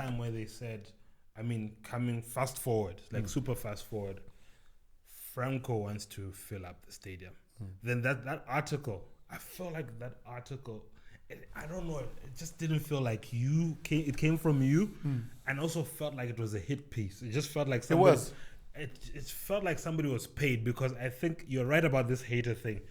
time where they said, I mean, coming fast forward, like super fast forward, Franco wants to fill up the stadium. Then that article, I felt like that article, I don't know, it just didn't feel like it came from you, and also felt like it was a hit piece. It just felt like somebody, it felt like somebody was paid, because I think you're right about this hater thing.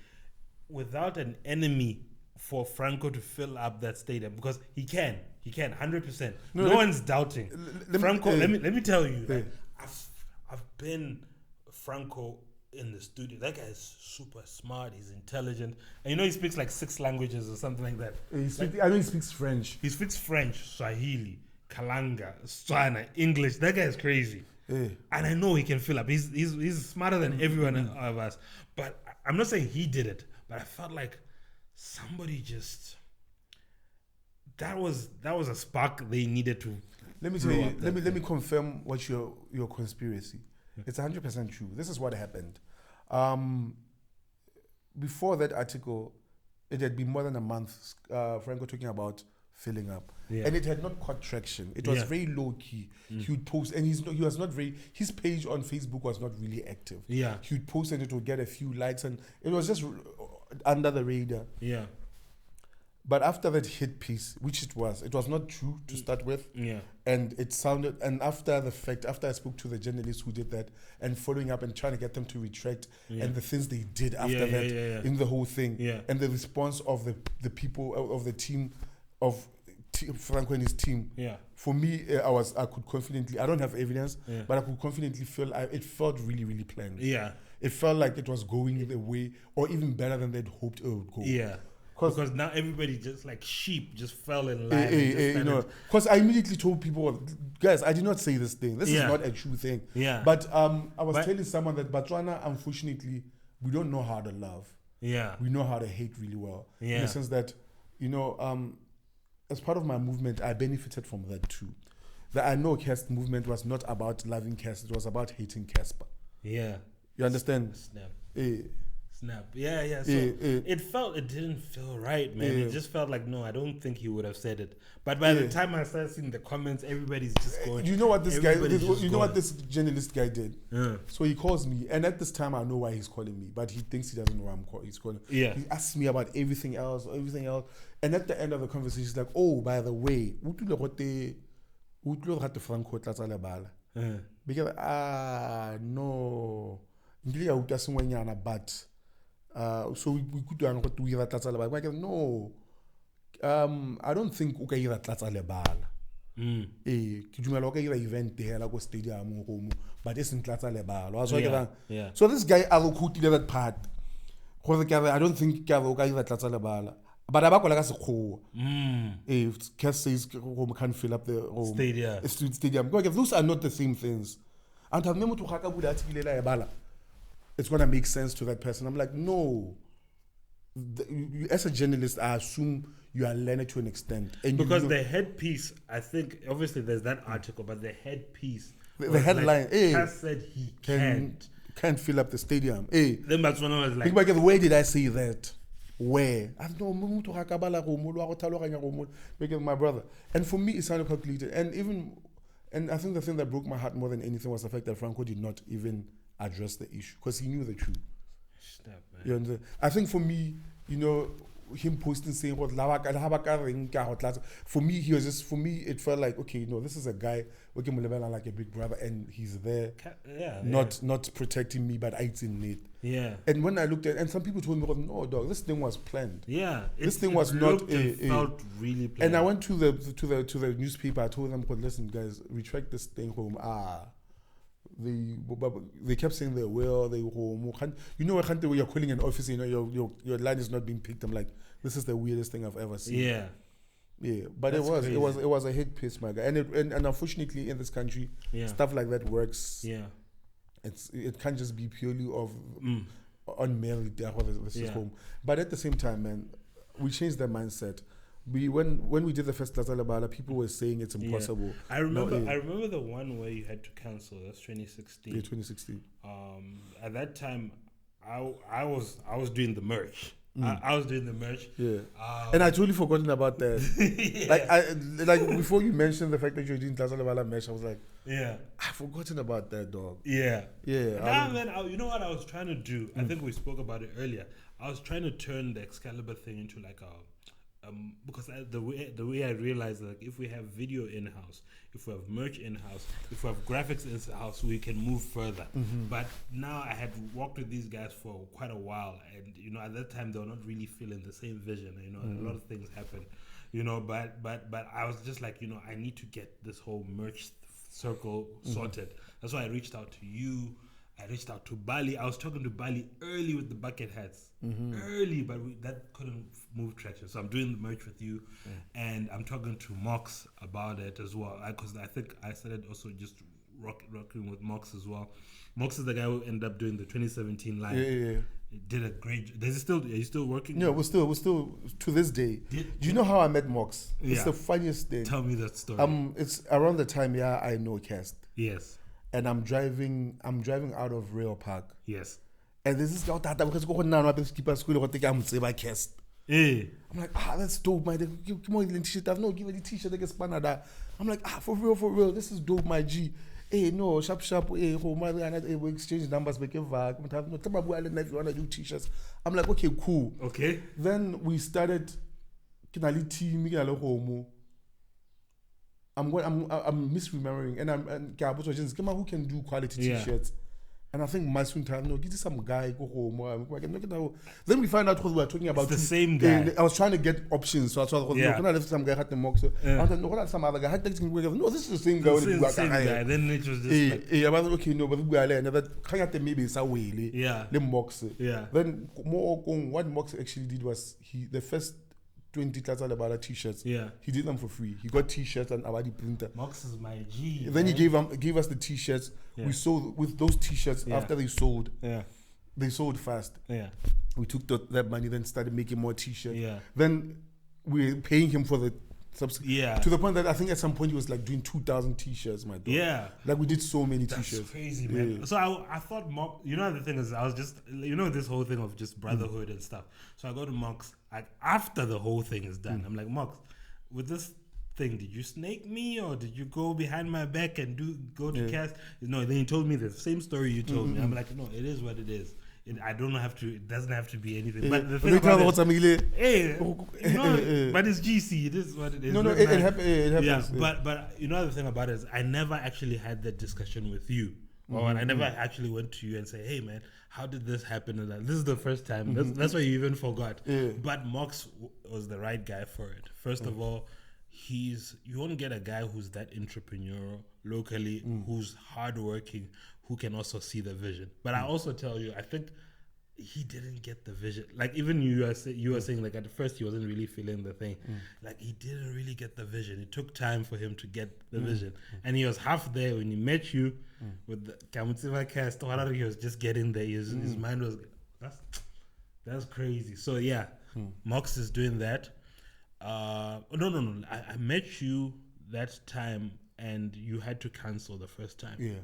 Without an enemy for Franco to fill up that stadium, because he can 100%. No one's doubting Franco. Let me tell you, like, I've been Franco in the studio. That guy is super smart. He's intelligent, and he speaks like 6 languages or something like that. I know he speaks French. He speaks French, Swahili, Kalanga, Tswana, English. That guy is crazy, and I know he can fill up. He's smarter than everyone of us. But I'm not saying he did it, but I felt like somebody just that was a spark they needed to. Let me tell you. Let me confirm what your conspiracy. It's 100% true. This is what happened. Before that article, it had been more than a month. Franco talking about filling up, and it had not caught traction. It was very low key. He would post, and he was not very. His page on Facebook was not really active. Yeah, he would post, and it would get a few likes, and it was just under the radar. Yeah. But after that hit piece, which it was not true to start with. Yeah. And it sounded, and after the fact, after I spoke to the journalists who did that and following up and trying to get them to retract and the things they did after that in the whole thing, and the response of the people of the team of Franco and his team. Yeah. For me, I could confidently, I don't have evidence, but I could confidently feel it felt really, really planned. Yeah. It felt like it was going the way, or even better than they'd hoped it would go. Yeah. Because now everybody just like sheep just fell in line. Because I immediately told people, guys, I did not say this thing. This is not a true thing. Yeah. But I was telling someone that Botswana, unfortunately, we don't know how to love. Yeah. We know how to hate really well. Yeah. In the sense that, as part of my movement, I benefited from that too. The I Know Kast movement was not about loving Kast, it was about hating Casper. Yeah. You understand? Snap. Snap. Yeah. So it didn't feel right, man. It just felt like, no, I don't think he would have said it. But by the time I started seeing the comments, everybody's just going. You know what this guy? You know what this journalist guy did? So he calls me, and at this time I know why he's calling me, but he thinks he doesn't know why he's calling. Yeah. He asks me about everything else, and at the end of the conversation, he's like, "Oh, by the way, Franco because no, but." So we could do that. No, I don't think we can that lebala. Event there like stadium but it's in lebala. So this guy I will that part. I don't think lebala. But I like if Kast says can't fill up the stadium. Those are not the same things. And I've never to it's going to make sense to that person. I'm like, no. As a journalist, I assume you are learned to an extent. And because the headpiece, I think, obviously there's that article, but the headpiece, the headline, Kast said he can't fill up the stadium. Then Botswana was like, where did I say that? Where? I don't know. My brother. And for me, it sounded calculated. And I think the thing that broke my heart more than anything was the fact that Franco did not even address the issue because he knew the truth. Stop, man. You know, I think for me, him posting saying what for me, it felt like, okay, no, this is a guy working like a big brother, and he's there, not protecting me, but it's in need. Yeah. And when I looked at, and some people told me, no, dog, this thing was planned. Yeah. This thing was not felt really planned. And I went to the newspaper. I told them, listen, guys, retract this thing home. They kept saying they will. You know what? When you're calling an office, your line is not being picked. I'm like, this is the weirdest thing I've ever seen. Yeah. But it was a hit piece, my guy. And unfortunately, in this country, stuff like that works. Yeah. It can't just be purely on merit. This is home. But at the same time, man, we changed the mindset. When we did the first Labala, people were saying it's impossible. Yeah. I remember the one where you had to cancel. That's 2016. Yeah, 2016. At that time, I was doing the merch. I was doing the merch. Yeah. And I totally forgotten about that. Like before you mentioned the fact that you're doing Tlaza Lebala merch, I was like, I've forgotten about that, dog. Yeah. Yeah. Man, you know what I was trying to do? I think we spoke about it earlier. I was trying to turn the Excalibur thing into like a because the way I realized, like, if we have video in house, if we have merch in house, if we have graphics in house, we can move further. But now I had worked with these guys for quite a while, and at that time they were not really feeling the same vision. A lot of things happened. But I was just like, I need to get this whole merch circle sorted. That's why I reached out to you. I reached out to Bali. I was talking to Bali early with the bucket hats. Early, but that couldn't move traction. So I'm doing the merch with you, and I'm talking to Mox about it as well. Because I think I started also just rocking with Mox as well. Mox is the guy who ended up doing the 2017 line. Yeah. He did a great. Are you still working? Yeah, we're still to this day. Do you know how I met Mox? It's the funniest thing. Tell me that story. It's around the time I know Kast. Yes. And I'm driving out of Rail Park. Yes. And there's this guy because go now I keep school what I'm say by Kast. I'm like, that's dope, my give me the t-shirt. I've no given the t-shirt like a spanner that. I'm like, for real, this is dope, my G. Hey, no, sharp, hey, we exchange numbers, make it back. No, tell me if you want to do t-shirts. I'm like, okay, cool. Okay. Then we started I'm misremembering, and who can do quality t-shirts. And I think my soon time, get some guy go home. Then we find out because we were talking about the same guy. I was trying to get options, so I thought, can I some guy had the mock? So I thought, no, some other guy had no, this is the same guy. The same guy. Then it was just okay, no, but we are there. That kind of maybe it's a way. The mocks. Then what Mox actually did was the first 20 Tlaza Lebala t-shirts. He did them for free. He got t-shirts and Awadi printer. Mox is my G. Then he gave us the t-shirts. We sold with those t-shirts after they sold. They sold fast. We took that money, then started making more t-shirts. Then we were paying him for the to the point that I think at some point he was like doing 2,000 t-shirts, my dog. Like we did so many t-shirts. That's crazy, man. So I thought Mox, the thing is, I was just, this whole thing of just brotherhood and stuff. So I go to Mox, after the whole thing is done. I'm like, Mox, with this thing, did you snake me or did you go behind my back and go to Kast? No, then he told me the same story you told me. I'm like, no, it is what it is. It doesn't have to be anything. But the thing about but it's GC. It is what it is. No, it happens. Yeah, but the thing about it is, I never actually had that discussion with you. Or I never actually went to you and say, hey man, how did this happen? And this is the first time. That's why you even forgot. But Mox was the right guy for it. First of all, you won't get a guy who's that entrepreneurial locally, who's hardworking, who can also see the vision. But I also tell you, I think he didn't get the vision. Like even you were saying, like at first he wasn't really feeling the thing. Like he didn't really get the vision. It took time for him to get the vision, and he was half there when he met you with the Kamutsiva Kast. Whatever, he was just getting there. His mind was that's crazy. So yeah, Mox is doing that. No. I met you that time, and you had to cancel the first time. Yeah.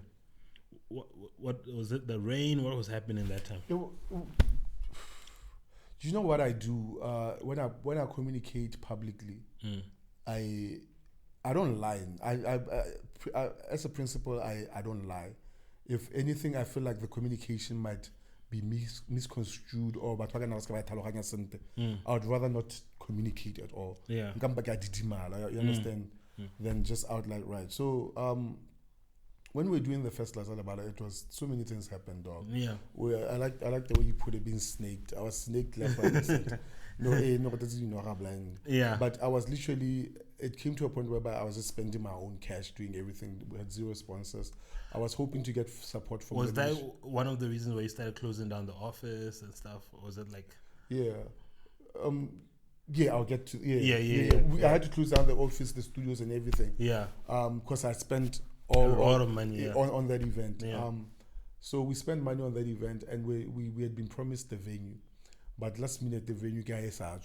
What was it? The rain? What was happening that time? Do you know what I do when I communicate publicly? I don't lie. I as a principle, I don't lie. If anything, I feel like the communication might be misconstrued or I would rather not communicate at all. Yeah. You understand? Than just outright right. So when we were doing the first Tlaza Lebala, it was so many things happened, dog. Yeah. I like the way you put it, being snaked. I was snaked left and right. No, that's blind. Yeah. But I was literally. It came to a point whereby I was just spending my own cash doing everything. We had zero sponsors. I was hoping to get support from. Was that one of the reasons why you started closing down the office and stuff? Or was it like? Yeah. I'll get to. I had to close down the office, the studios, and everything. Yeah. Because I spent a lot of money on that event. Yeah. So we spent money on that event, and we had been promised the venue, but last minute the venue guys are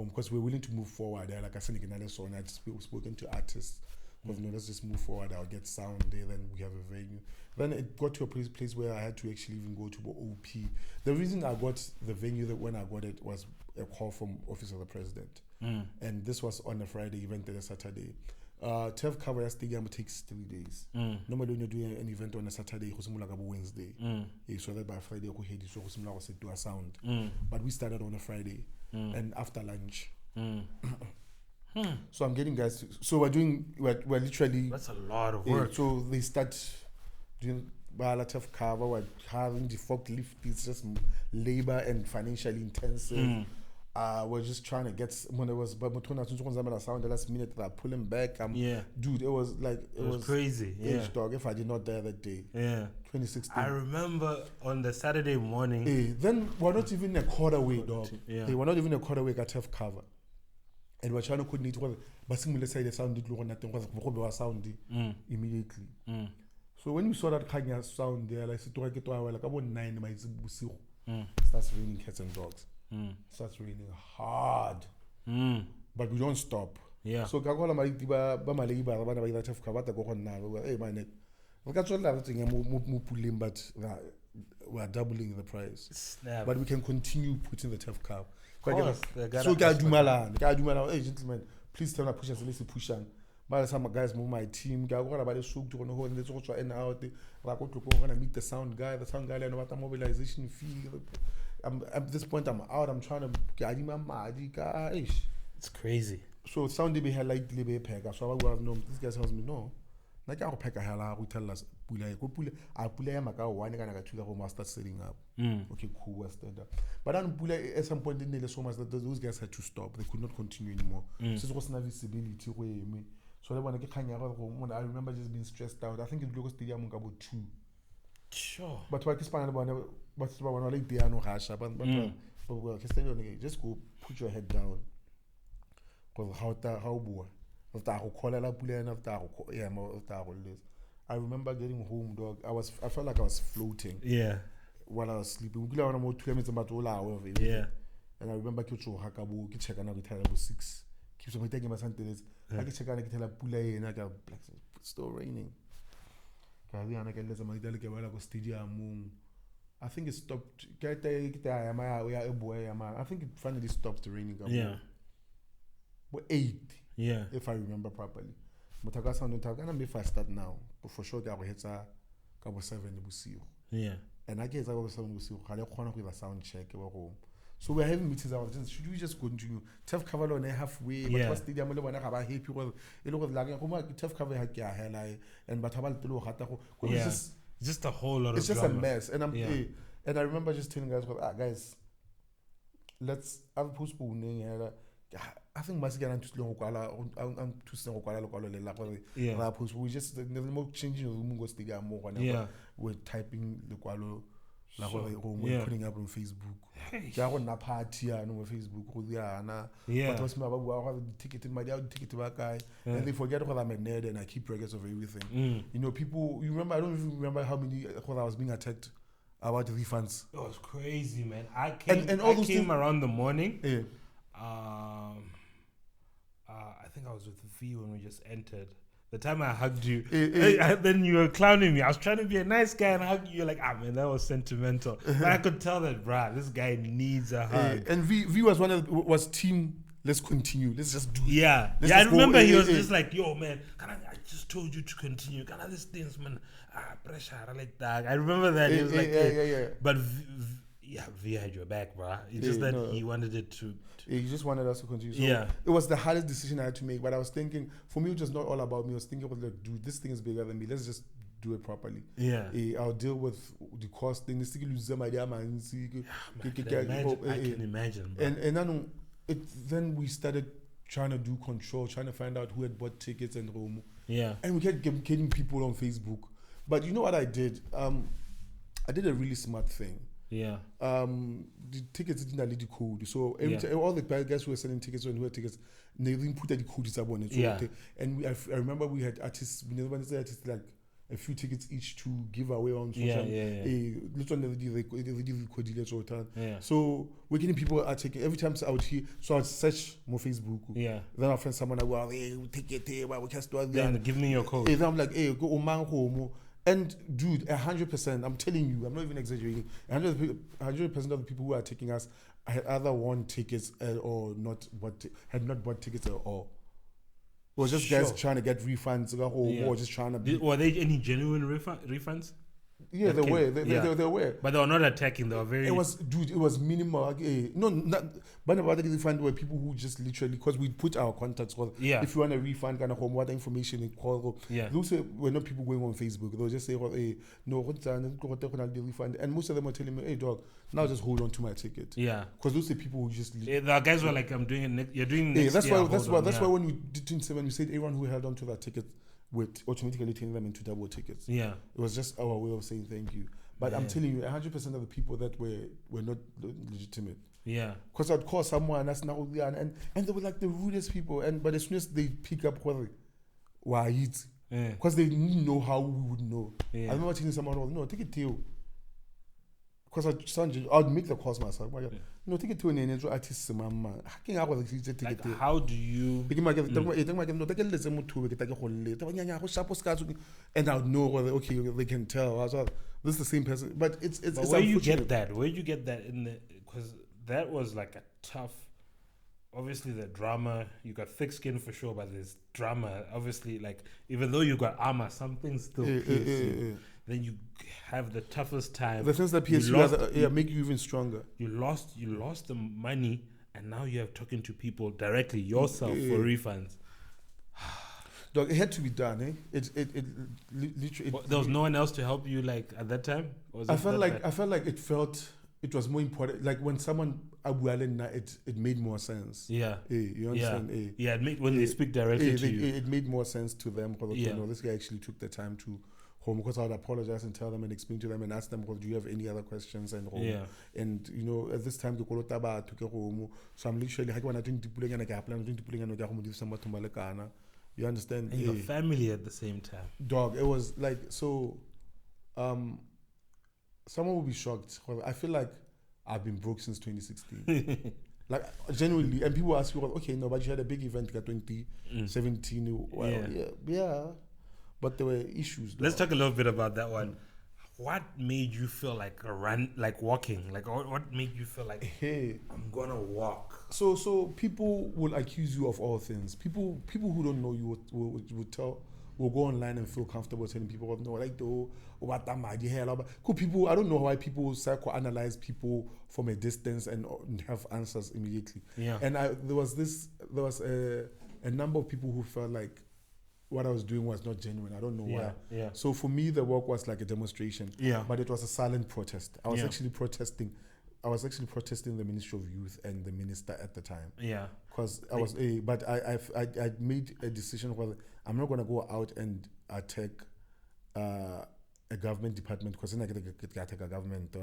because we're willing to move forward. Like I said, we've spoken to artists Because let's just move forward. I'll get sound there, then we have a venue. Then it got to a place where I had to actually even go to OP. The reason I got the venue that when I got it was a call from Office of the President. And this was on a Friday, event on a Saturday. To have cover a stadium takes 3 days. Normally when you're doing an event on a Saturday, it's Wednesday. So that by Friday, it's do a sound. But we started on a Friday and after lunch. So I'm getting guys. So we're literally. That's a lot of work. So they start doing a lot of cover. We're having the forklift. It's just labor and financially intensive. We're just trying to get when it was but sound the last minute that I pull him back. Dude, it was like it was crazy. Dog, if I did not die that day. 2016. I remember on the Saturday morning. Then we're not even a quarter way, dog. We're not even a quarter way got to have cover. And we're trying to coordinate but let's say the sound did nothing was sound immediately. So when we saw that Kanya sound there, like about 9 minutes starts raining cats and dogs. Starts raining hard. But we don't stop. So Kakola Malay have covered hey man, we got everything but we're doubling the price. But we can continue putting the tough cow. So hey gentlemen, please tell me push us let's push on. But some guys move my team, go about the soup to go and let's also end out gonna meet the sound guy and what mobilization fee. At this point I'm out, I'm trying to get my It's crazy. So sound be here like libe pega. So I would have known this guy tells me no. Like I peka hala we tell us pula maka one kana two go start setting up. Okay, cool, we're standard. But then pula at some point they nearly so much that those guys had to stop. They could not continue anymore. So it was no visibility way me. So they want to get I remember just being stressed out. I think it local stadium about 2. Sure. But what is Spanish but one like piano hasha but well just go put your head down. Because how boy. I remember getting home, dog. I felt like I was floating. While I was sleeping. And I remember Kicho Hakabu, Kichakana with terrible 6. Keeps on taking my sentence. I can check out Pule and I got still raining. I think it stopped. I think it finally stopped raining. 8. If I remember properly. But I sound if I start now, but for sure I hit a couple 7 and I guess I was 7 with a sound check. So we're having meetings about this. Should we just continue? Tough cover on halfway, but what's the diamond when I have a happy people? It was like tough cover and but it's just a whole lot of it's just drama. A mess. And and I remember just telling guys, let's have postponing. I think I'm too slow. We just never changing the room more whenever we're typing the qualo we're putting up on Facebook. On party on Facebook. But what's my ticket in my ticket back guy and they forget what I'm a nerd and I keep records of everything. You know, people you remember I don't even remember how many when I was being attacked about the refunds. It was crazy, man. I came around the morning. I think I was with V when we just entered. The time I hugged you, then you were clowning me. I was trying to be a nice guy and hug you. You're like, man, that was sentimental. But I could tell that, bruh, this guy needs a hug. And V was team. Let's continue. Let's just do it. I remember he was just like, yo, man, I just told you to continue. These things, man, pressure like that. I remember that. He was like, But V had your back, bro. It's just that he wanted it to. He just wanted us to continue. So it was the hardest decision I had to make. But I was thinking, for me, it was not all about me. I was thinking, like, dude, this thing is bigger than me. Let's just do it properly. I'll deal with the cost thing. I can imagine. And then we started trying to do control, trying to find out who had bought tickets and home. And we kept getting people on Facebook. But you know what I did? I did a really smart thing. The tickets didn't need the code. So all the guys who were selling tickets and who had tickets, they didn't put any codes up on it. So and I remember we had artists, we never said artists like a few tickets each to give away on social. So we're getting people are taking every time I would hear. So I'd search more Facebook. Yeah. Then I'll find someone. I go, hey, take it. Hey, we can do Then give me your code. Then I'm like, hey, go man home. And dude, 100%. I'm telling you, I'm not even exaggerating. 100% of the people who are taking us had either won tickets or not, had not bought tickets at all. It was just guys trying to get refunds, or just trying to. Were there any genuine refunds? Yeah, they were. They were. But they were not attacking. They were very. It was minimal. But about the refund were people who just literally, because we put our contacts. If you want a refund, kind of what information in call. Yeah. Those were not people going on Facebook. They'll just say, hey, no, the refund. And most of them were telling me, hey, dog, now just hold on to my ticket. Yeah. Because those are people who just. The guys were like, I'm doing it. You're doing next year. That's why when we did 27, we said everyone who held on to that ticket would automatically turn them into double tickets. Yeah. It was just our way of saying thank you. But I'm telling you, 100% of the people that were not legitimate. Yeah. Because I'd call someone that's now and they were like the rudest people. But as soon as they pick up why it, because they didn't know how we would know. Yeah. I remember telling someone, no, take it to you. Because I'd make the calls myself. No, take it to an artist. How do you? And I would know whether they can tell. This is the same person, but it's where you get that? Where you get that in the? Because that was like a tough. Obviously, the drama. You got thick skin for sure, but there's drama. Obviously, like even though you got armor, something still pierces. Then you have the toughest time. The things that pierce make you even stronger. You lost the money, and now you have talking to people directly yourself for refunds. Dog, it had to be done, eh? It literally. There was no one else to help you, like at that time. I felt like it was more important. Like when someone it made more sense. Yeah. You understand? Yeah. When they speak directly to you, it made more sense to them. Because this guy actually took the time to. Home, because I would apologize and tell them and explain to them and ask them, do you have any other questions? And and at this time the kolotaba took home. So I'm literally you understand? And your family at the same time. Dog, it was like so. Someone will be shocked. I feel like I've been broke since 2016. Like genuinely, and people ask you, okay, no, but you had a big event at 2017. Yeah. But there were issues. Let's talk a little bit about that one. What made you feel like walking? Like what made you feel like, hey, I'm gonna walk? So people will accuse you of all things. People who don't know you will go online and feel comfortable telling people, no, like people. I don't know why people psychoanalyze people from a distance and have answers immediately. Yeah. And there was a number of people who felt like what I was doing was not genuine. I don't know why. Yeah. So for me, the walk was like a demonstration. Yeah. But it was a silent protest. I was actually protesting the Ministry of Youth and the minister at the time. Yeah. Because I made a decision where I'm not going to go out and attack a government department because then I get attack a government.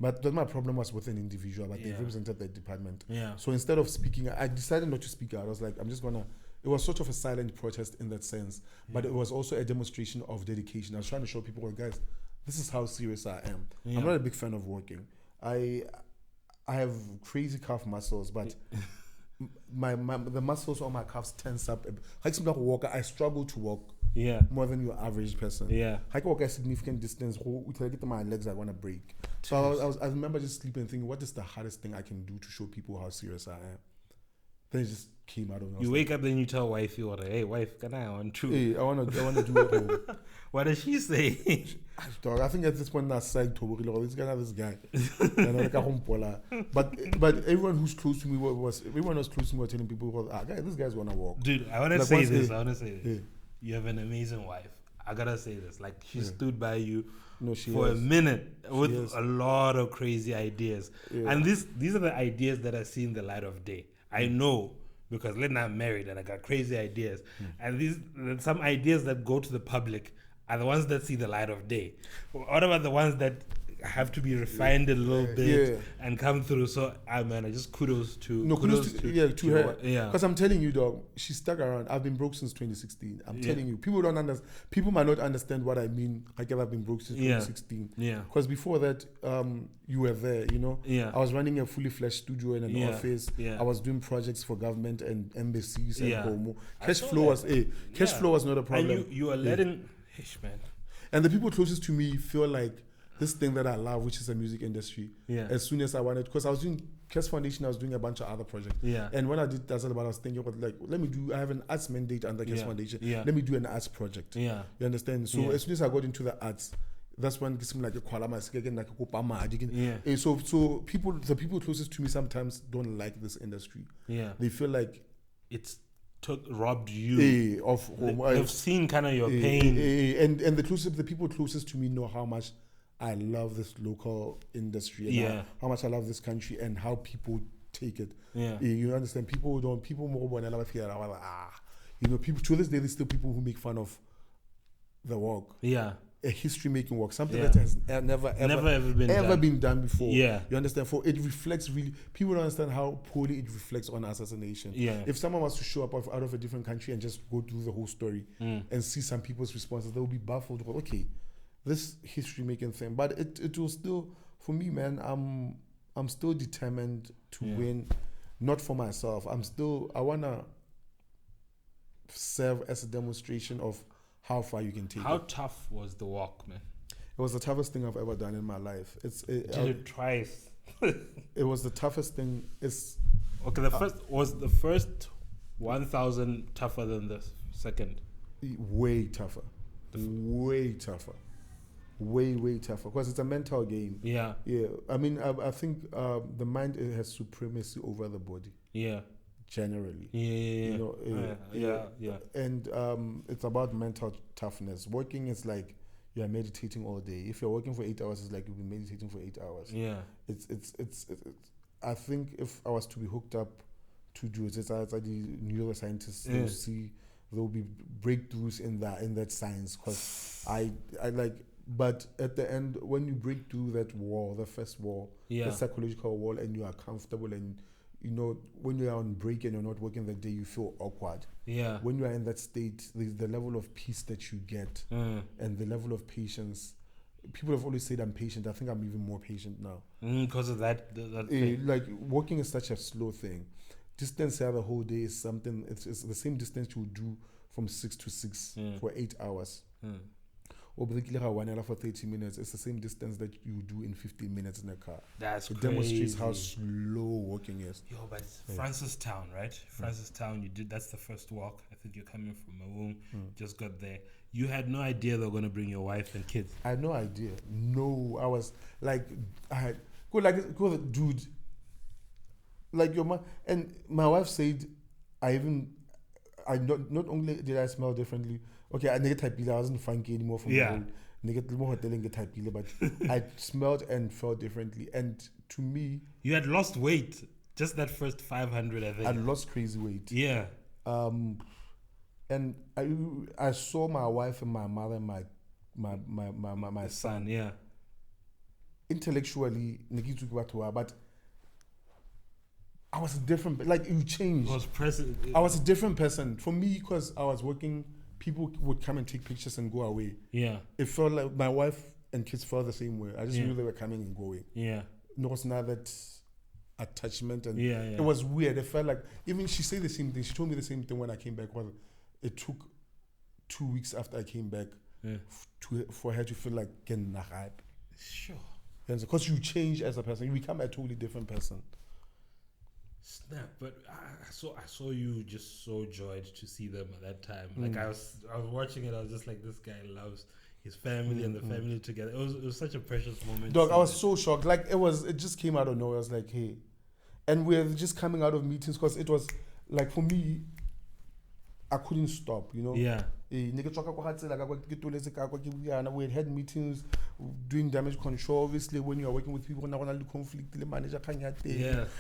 But my problem was with an individual, but they represented the department. Yeah. So instead of speaking, I decided not to speak out. I was like, I'm just going to. It was sort of a silent protest in that sense, but it was also a demonstration of dedication. I was trying to show people, guys, this is how serious I am. I'm not a big fan of walking. I have crazy calf muscles, but the muscles on my calves tense up. Like some walker, I struggle to walk more than your average person. Yeah. I can walk a significant distance. Until I get to my legs, I want to break. So I remember just sleeping and thinking, what is the hardest thing I can do to show people how serious I am? Then it just came out of me. You wake up, then you tell wifey, hey, wife, can I want to? Hey, I want to do it home. What does she say? Dog, I think at this point, that's like, this guy. But everyone who's close to me was telling people, guys, this guy's gonna walk. Dude, I want to say this. You have an amazing wife. I gotta say this. Like, she stood by you for a minute with a lot of crazy ideas. Yeah. And these are the ideas that are seeing the light of day. I know because I'm married and I got crazy ideas. And some ideas that go to the public are the ones that see the light of day. What about the ones that have to be refined a little bit and come through. So, man, I just kudos to her. Yeah, because I'm telling you, dog, she stuck around. I've been broke since 2016. I'm telling you, people don't understand. People might not understand what I mean. Like I've been broke since 2016. Yeah, because before that, you were there. You know. Yeah, I was running a fully fledged studio in an office. Yeah, I was doing projects for government and embassies and Homo. Cash flow was not a problem. And you are letting, man. And the people closest to me feel like this thing that I love, which is the music industry. Yeah. As soon as I wanted, because I was doing Kast Foundation, I was doing a bunch of other projects. Yeah. And when I did that's about, I was thinking about I have an arts mandate under Kast Foundation. Yeah. Let me do an arts project. Yeah. You understand? So as soon as I got into the arts, that's when it seemed like a qualama again, like a kopama. Yeah. So the people closest to me sometimes don't like this industry. Yeah. They feel like robbed you of they've seen kind of your pain, and the people closest to me know how much I love this local industry and how much I love this country and how people take it. You understand? People more people to this day there's still people who make fun of the work. A history making work, something that has never ever been done before. You understand? For it reflects really, people don't understand how poorly it reflects on us as a nation. If someone was to show up out of a different country and just go through the whole story and see some people's responses, they will be baffled. Okay, this history making thing, but it will still, for me, man, I'm still determined to win, not for myself. I wanna serve as a demonstration of how far you can take How it. tough was the walk, man? It was the toughest thing I've ever done in my life. Did it twice. It was the toughest thing. Okay, the first 1,000 tougher than the second? Way tougher. Way tougher. Way tougher. Because it's a mental game. Yeah. I mean, I think the mind has supremacy over the body. Generally. And it's about mental toughness. Working is like you are meditating all day. If you're working for 8 hours, it's like you'll be meditating for 8 hours. It's I think if I was to be hooked up to do it, it's like the neuroscientists will see there will be breakthroughs in that science, because I like. But at the end, when you break through that wall, the first wall, the psychological wall, and you are comfortable, and you know, when you are on break and you're not working that day, you feel awkward. When you are in that state, the level of peace that you get and the level of patience. People have always said I'm patient. I think I'm even more patient now. Because of that thing. Like, walking is such a slow thing. Distance here the whole day is something, it's the same distance you would do from 6 to 6 for 8 hours. Or 1 hour for 30 minutes. It's the same distance that you do in 15 minutes in a car. That's it crazy. Demonstrates how slow walking is. Yo, but Francistown, right? Francistown, that's the first walk. I think you're coming from Mawoong, just got there. You had no idea they were going to bring your wife and kids. I had no idea. No, I was like, dude, like your mom. And my wife said, not only did I smell differently. Okay, I wasn't funky anymore from the road. But I smelled and felt differently. And to me, you had lost weight. Just that first 500, I think. I lost crazy weight. And I saw my wife and my mother and my son. Intellectually, but I was a different. Like, you changed. I was a different person. For me, because I was working. People would come and take pictures and go away. It felt like my wife and kids felt the same way. I just knew they were coming and going. There was not that attachment, and it was weird. It felt like, even she said the same thing. She told me the same thing when I came back. Well, it took 2 weeks after I came back for her to feel like getting a hype. Sure. Because you change as a person, you become a totally different person. Snap! But I saw you just so joyed to see them at that time. Like, I was watching it. I was just like, this guy loves his family and the family together. It was such a precious moment. Dog, I was so shocked. Like, it just came out of nowhere. I was like, hey, and we're just coming out of meetings, because it was like, for me, I couldn't stop. You know. We had had meetings doing damage control. Obviously, when you are working with people, conflict, the manager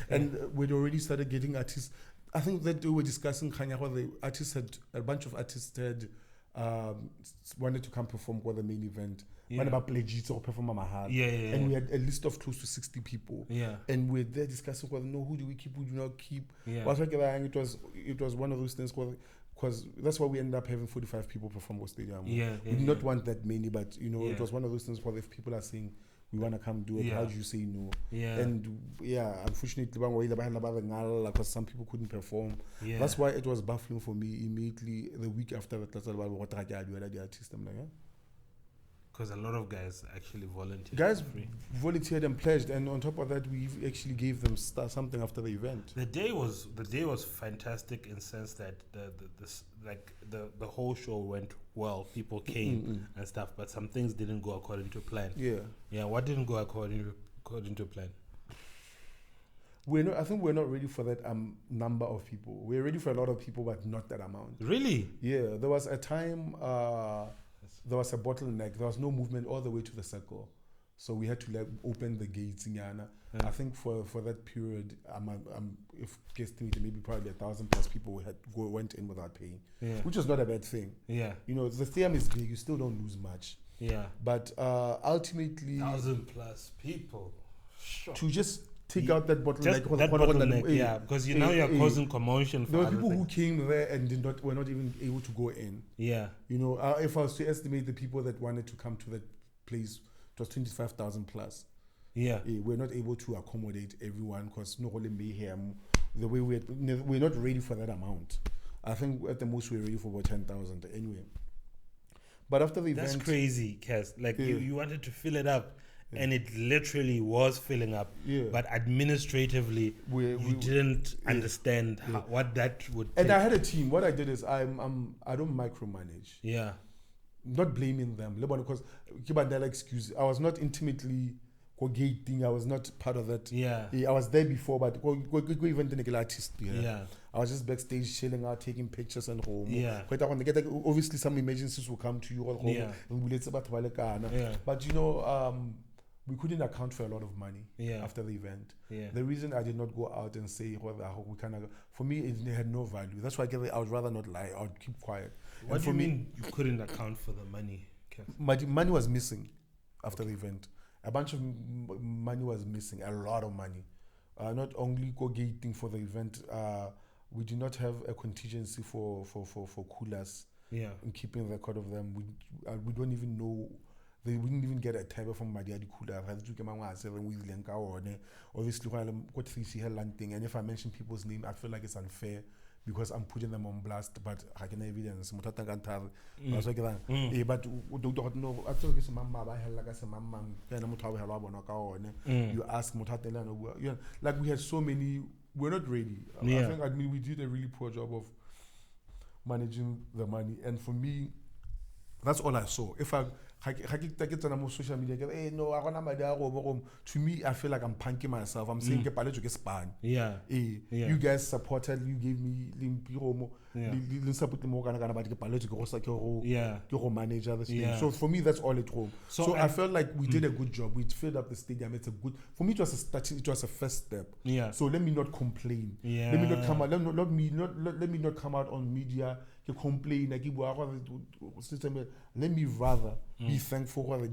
and we'd already started getting artists. I think that we were discussing how the artists a bunch of artists had wanted to come perform for the main event. Yeah. When about pledges to perform mahal. Yeah. And we had a list of close to 60 people. Yeah. And we're there discussing whether who do we keep, who do not keep. Yeah. It was one of those things because that's why we ended up having 45 people perform for stadium. Yeah. We did not want that many, but Yeah. it was one of those things where if people are saying we want to come do it, Yeah. how do you say no? Yeah. And unfortunately, because some people couldn't perform. Yeah. That's why it was baffling for me immediately the week after that. The artist. I'm like, Because a lot of guys actually volunteered. guys for free. volunteered and pledged, and on top of that, we actually gave them something after the event. The day was fantastic in the sense that the whole show went well. People came and stuff, but some things didn't go according to plan. Yeah. What didn't go according to plan? I think we're not ready for that number of people. We're ready for a lot of people, but not that amount. Really? Yeah, there was a time there was a bottleneck. There was no movement all the way to the circle, so we had to open the gates in Ghana. I think for that period, if guesstimated, maybe probably 1,000 plus people went in without paying, which was not a bad thing. Yeah. The stadium is big. You still don't lose much. Yeah. But ultimately, 1,000 plus people. Sure. to just take out that bottleneck. Just that bottleneck, yeah, because now you're causing commotion. For there were other people who things. came there and were not even able to go in. Yeah. If I was to estimate the people that wanted to come to that place, it was 25,000 plus. Yeah. We're not able to accommodate everyone because no only mayhem. The way we're not ready for that amount. I think at the most we're ready for about 10,000 anyway. But after the event, that's crazy, Kast. Like you wanted to fill it up. Yeah. And it literally was filling up, but administratively, we didn't understand what that would. And I had a team. What I did is I don't micromanage. Yeah, not blaming them. Because excuse. I was not intimately gating. I was not part of that. Yeah, I was there before, but go even the artist. Yeah, I was just backstage chilling out, taking pictures and home. Yeah, obviously some emergencies will come to you all home. Yeah, but we couldn't account for a lot of money after the event. Yeah. The reason I did not go out and say we can, for me, it had no value. That's why I would rather not lie. I would keep quiet. What do you mean you couldn't account for the money? Money was missing after the event. A bunch of money was missing. A lot of money. Not only gating for the event. We did not have a contingency for coolers. Yeah. In keeping record of them, we don't even know. They wouldn't even get a type from Madiadi Kuda. Obviously, and if I mention people's name, I feel like it's unfair because I'm putting them on blast, but I can evidence. But you ask, like we had so many, we're not ready. I think we did a really poor job of managing the money, and for me, that's all I saw. If I get on social media, to me, I feel like I'm punking myself. I'm saying, you guys supported, you gave me manager this thing. So for me, that's all it was. So I felt like we did a good job. We filled up the stadium. It's a good, for me, it was a first step. Yeah. So let me not complain. Yeah. Let me not come out. Let me not come out on media. Complain. Let me rather be thankful that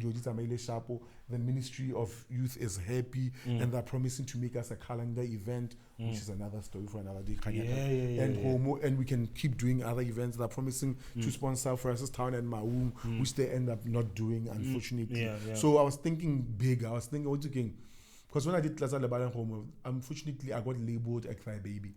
the Ministry of Youth is happy and they're promising to make us a calendar event, which is another story for another day. And we can keep doing other events. They're promising to sponsor Francis Town and Maum, which they end up not doing, unfortunately. So I was thinking big. I was thinking, because when I did Plaza Lebanon Home, unfortunately I got labeled a crybaby.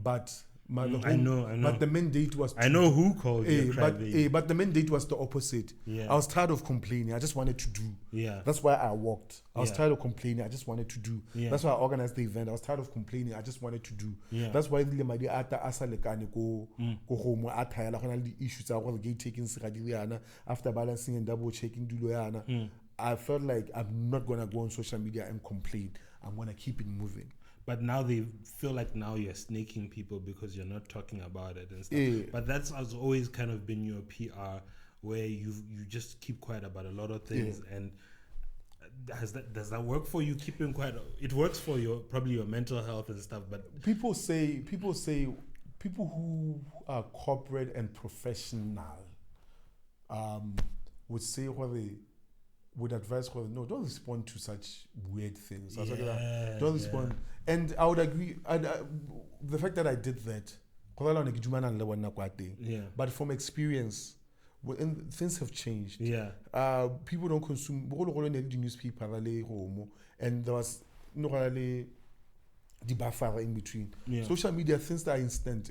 But I know. But the mandate was. I know who called you. But the mandate was the opposite. Yeah. I was tired of complaining. I just wanted to do. Yeah. That's why I walked. I was tired of complaining. I just wanted to do. Yeah. That's why I organized the event. I was tired of complaining. I just wanted to do. Yeah. That's why the issues are gate taking after balancing and double checking. I felt like I'm not gonna go on social media and complain. I'm gonna keep it moving. But now they feel like now you're snaking people because you're not talking about it and stuff. But that's has always kind of been your PR, where you just keep quiet about a lot of things. And does that work for you? Keeping quiet, it works for probably your mental health and stuff. But people who are corporate and professional would say what they would advise what no, don't respond to such weird things. Don't respond. And I would agree. The fact that I did that, but from experience, things have changed. People don't consume the newspaper, and there was no really the buffer in between. Social media, things that are instant.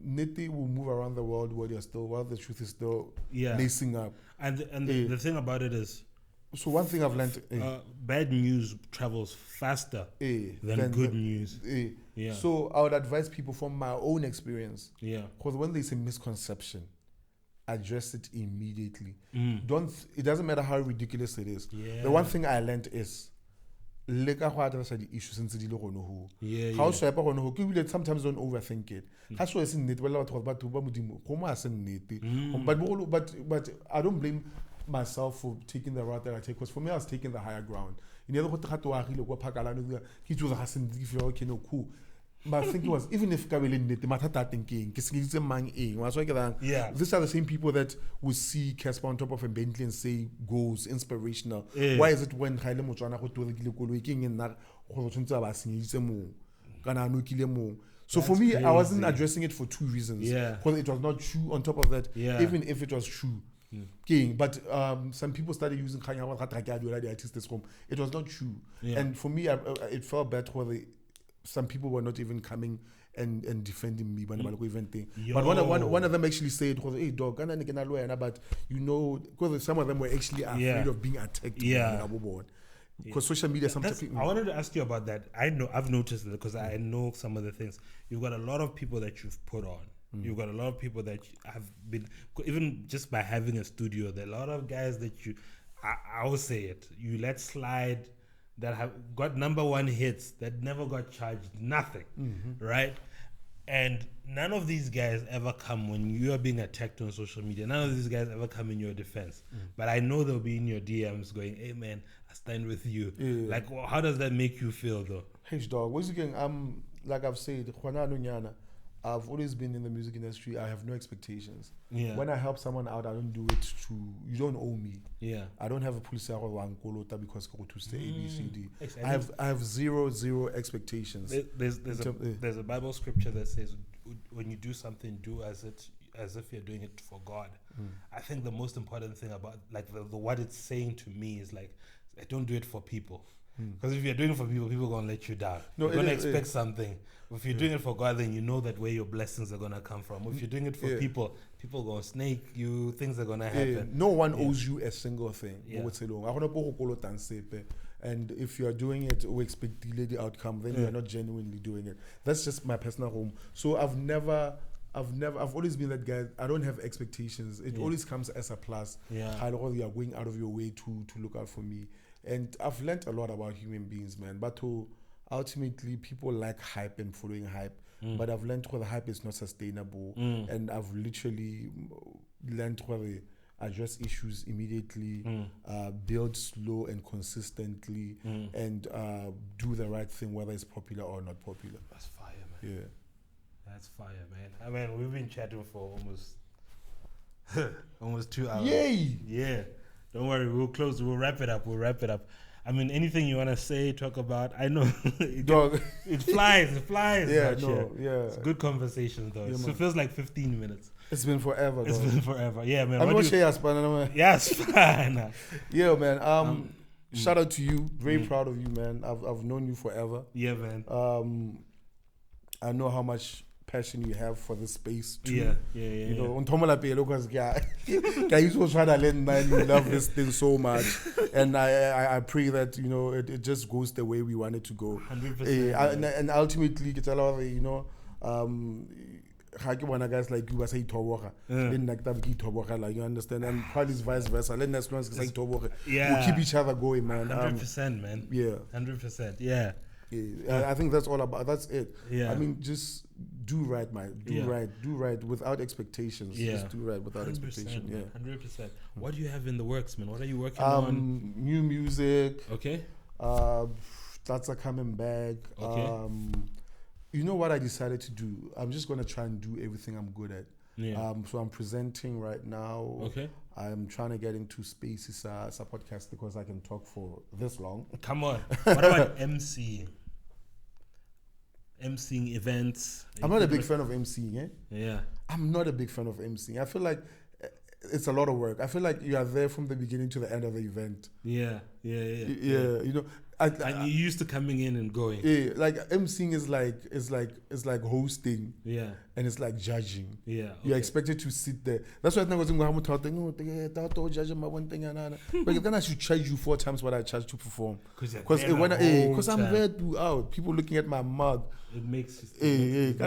Nete will move around the world while the truth is still lacing up. And the thing about it is, so one thing I've learned, bad news travels faster than good news. So I would advise people from my own experience. Because when there's a misconception, address it immediately. It doesn't matter how ridiculous it is. The one thing I learned is leka go address the issues since di le gone ho how so epa gone ho ke bile sometimes don't overthink it ha so is nnete ba batho ba modimo go mo a se nnete but I don't blame myself for taking the route that I take, because for me I was taking the higher ground. In the other go agile go phakala no ke tso ga se nnete ke okay no cool. My thinking was, even if Kabele nnete mathata thinking ke mang eng wa so ke rang these are the same people that will see Kast on top of a Bentley and say goals inspirational. Why is it when Khaile Motswana go torekile koloi ke eng nna go tshwantse ba senyeditse mo kana no kile mo. So for me, crazy. I wasn't addressing it for two reasons. Because it was not true. On top of that, even if it was true, but some people started using the artist's home. It was not true. And for me, it felt bad where some people were not even coming and defending me. But one of them actually said, "Hey dog, but you know, because some of them were actually afraid of being attacked. Because social media sometimes. I wanted to ask you about that. I've noticed that because I know some of the things. You've got a lot of people that you've put on. You've got a lot of people that have been, even just by having a studio, there are a lot of guys that I will say it, you let slide, that have got number one hits, that never got charged, nothing, right? And none of these guys ever come when you are being attacked on social media. None of these guys ever come in your defense. But I know they'll be in your DMs going, "Hey man, I stand with you." Like, well, how does that make you feel though? Hey dog, what's again? Like I've said, I've always been in the music industry. I have no expectations. When I help someone out, I don't do it you don't owe me. I don't have a police or one kolota because go to say ABCD. I have zero expectations. There's a Bible scripture that says when you do something, do as if you're doing it for God. I think the most important thing about like the what it's saying to me is like, I don't do it for people. Because if you're doing it for people, people are going to let you down. You're going to expect something. If you're doing it for God, then you know that where your blessings are going to come from. If you're doing it for people are going to snake you, things are going to happen. No one owes you a single thing. And if you are doing it or expect the outcome, then you are not genuinely doing it. That's just my personal home. So I've always been that guy. I don't have expectations. It always comes as a plus. You are going out of your way to look out for me. And I've learned a lot about human beings, man. But ultimately, people like hype and following hype. But I've learned where the hype is not sustainable. And I've literally learned where they address issues immediately, build slow and consistently, and do the right thing, whether it's popular or not popular. That's fire, man. That's fire, man. I mean, we've been chatting for almost 2 hours. Yay! Yeah. Don't worry, we'll wrap it up. I mean, anything you want to say, talk about, I know. It flies. It's good conversation, though. It feels like 15 minutes. It's been forever, Yeah, man. I'm not sure Yes, fine. Yeah, man. Shout out to you. Very proud of you, man. I've known you forever. Yeah, man. I know how much passion you have for this space too. You know, on Tomola Pelo, because you love this thing so much, and I pray that it just goes the way we want it to go. 100%. And ultimately, get a lot of guys like you say like you understand, and probably vice versa. We'll keep each other going, man. 100%, man. 100%. Yeah. I think that's all about. That's it. I mean, just do right, man. Do right without expectations. Just do right without expectations. 100%. What do you have in the works, man? What are you working on? New music. Okay. That's coming back. Okay. You know what I decided to do? I'm just gonna try and do everything I'm good at. Yeah. So I'm presenting right now. Okay. I'm trying to get into spaces as a podcast because I can talk for this long. Come on. What about MCing? MCing events? I'm not a big fan of MCing, eh? Yeah. I'm not a big fan of MCing. I feel like it's a lot of work. I feel like you are there from the beginning to the end of the event. Yeah. You know, and you're used to coming in and going. Yeah, like emceeing is like hosting. Yeah. And it's like judging. Yeah. Okay. You're expected to sit there. That's why I was judging my one thing but then I should charge you 4 times what I charge to perform. Because I'm there throughout. People looking at my mug. It makes sense. It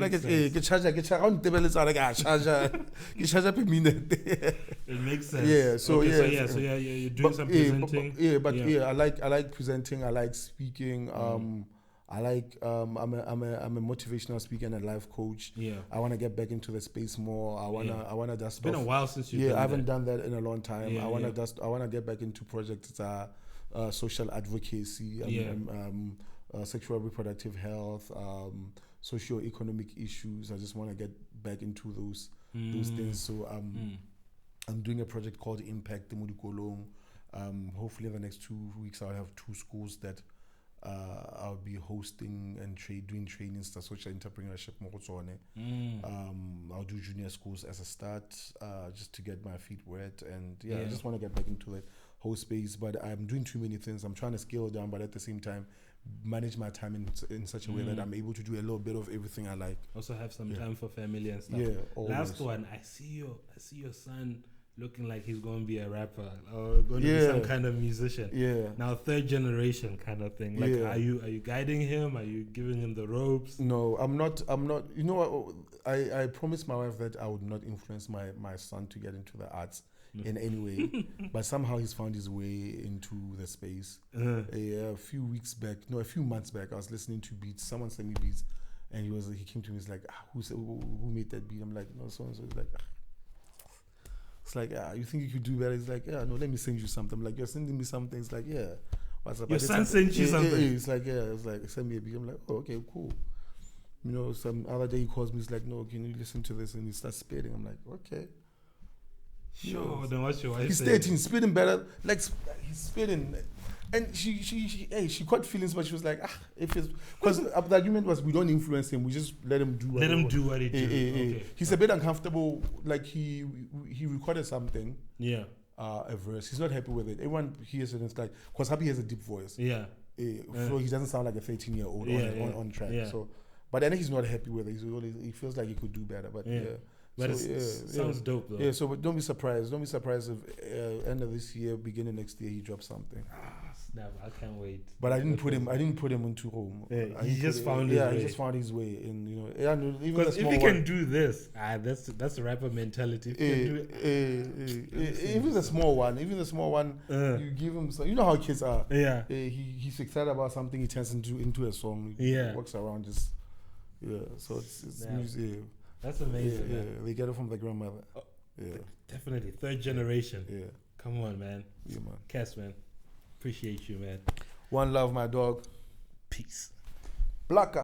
makes sense. Yeah, so okay, yeah. So you're doing some presenting. I like presenting, I like speaking. I'm a motivational speaker and a life coach. Yeah. I want to get back into the space more. I wanna just. It's been a while since you've done I haven't done that in a long time. Yeah, I wanna get back into projects that are social advocacy, sexual reproductive health, socio-economic issues. I just want to get back into those things. So I'm doing a project called Impact the Mudikolong. Hopefully in the next 2 weeks I'll have 2 schools that I'll be hosting and doing trainings to social entrepreneurship. I'll do junior schools as a start, just to get my feet wet, and I just want to get back into that whole space. But I'm doing too many things. I'm trying to scale down, but at the same time manage my time in such a way that I'm able to do a little bit of everything I like. Also have some time for family and stuff. Yeah, always. Last one, I see your son looking like he's going to be a rapper or going to be some kind of musician. Yeah. Now 3rd generation kind of thing. Like, are you guiding him? Are you giving him the ropes? No, I'm not. You know what? I promised my wife that I would not influence my son to get into the arts in any way, but somehow he's found his way into the space. A few months back, I was listening to beats. Someone sent me beats, and he came to me. He's like, who made that beat? I'm like, no, so and so. He's like, it's like, you think you could do better? He's like, no, let me send you something. I'm like, you're sending me something. It's like, yeah. What's up? Your son sent you something. It's like, it's like, send me a beat. I'm like, oh, okay, cool. You know, some other day he calls me. He's like, no, can you listen to this? And he starts spitting. I'm like, okay. Sure, then what's your wife He's saying? He's spitting better. Like, he's spitting. And she caught feelings, but she was like, if it's... Because the argument was, we don't influence him. We just let him do what he do. Okay. He's a bit uncomfortable. Like, he recorded something. Yeah. A verse. He's not happy with it. Everyone hears it and it's like... Because Happy has a deep voice. Yeah. So he doesn't sound like a 13-year-old on track. Yeah. So, but then he's not happy with it. He feels like he could do better. But But it sounds dope though. Yeah, so but don't be surprised. Don't be surprised if end of this year, beginning next year, he drops something. Snap! I can't wait. But I didn't put him into Rome. He just found his way. He just found his way. And because if he can do this, that's the rapper mentality. Even the small one, you give him. You know how kids are. Yeah. He's excited about something. He turns into a song. He walks around just. Yeah. So it's music. That's amazing. Yeah, they get it from the grandmother. Definitely 3rd generation. Yeah. Come on, man. Yeah, man. Kast, man. Appreciate you, man. One love, my dog. Peace. Blaka.